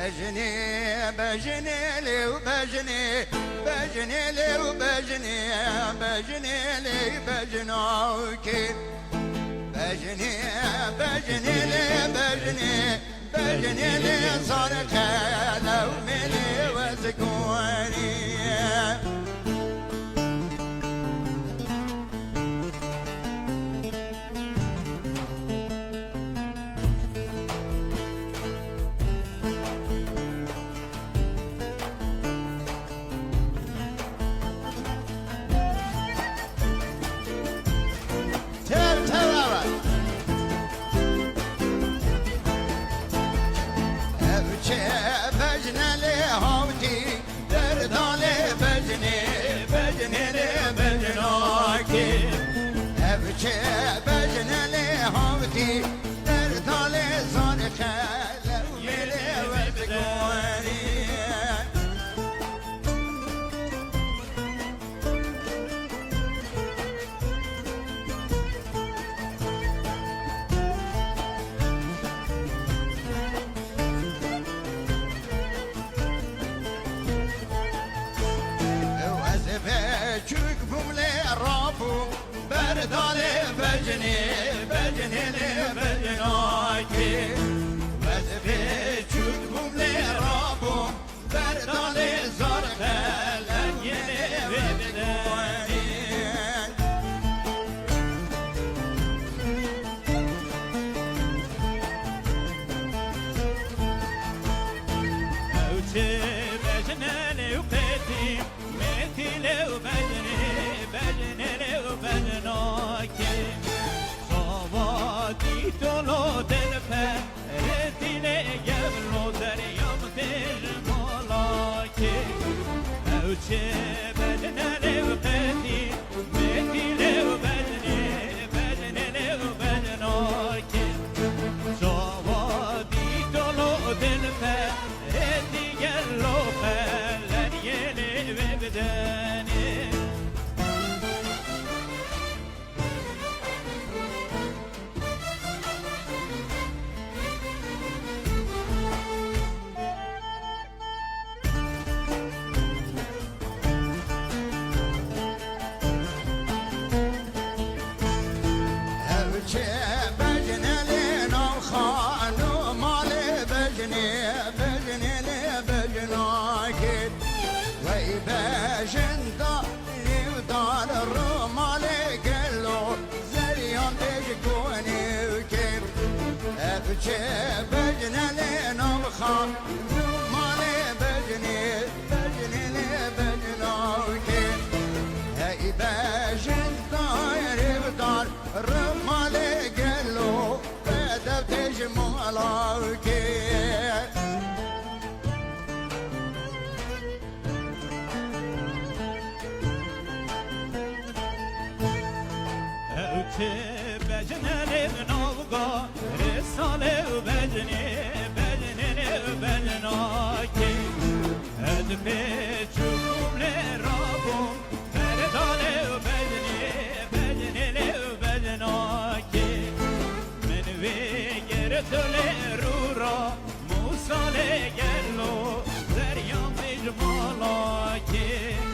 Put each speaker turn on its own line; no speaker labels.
بجني بجني لي وبجني بجني لي وبجني بجني لي بجنوكي بجني بجني لي بجني بجني لي صار خاله وملي وسكوني بجني لي هوتي دردالي زان خاله وملي وسكوني وزفاجك بملي رابو بردالي بجني بجني لي بجناكي وزفاجك بملي رابو بردالي زرقا لنيلي ببداني
اوتي بجني لي وقتي ميتي لي وبجني بجني لي وبجناكي صواتي تولو دلفه رتي لي قبلو دريم تجمالاكي اوتي بجني لي وقتي ميتي لي وبجني بجني لي وبجناكي صواتي تولو دلفه رتي قبلو خلن يلي ببداني
بجني لي نوخانو مالي بجني بجني لي بجناكي وي بجن داري ودار الرمالي قلو زريان تجكوني وكيف بجني لي نوخانو مالي بجني بجني لي بجناكي هاي بجن داري ودار الرمالي قلو بدأ تجمالاكي
بجني لي بنوغا رسالة وبجني بجني لي وبجناكي هدفي تشوفهم لي رابهم بردالي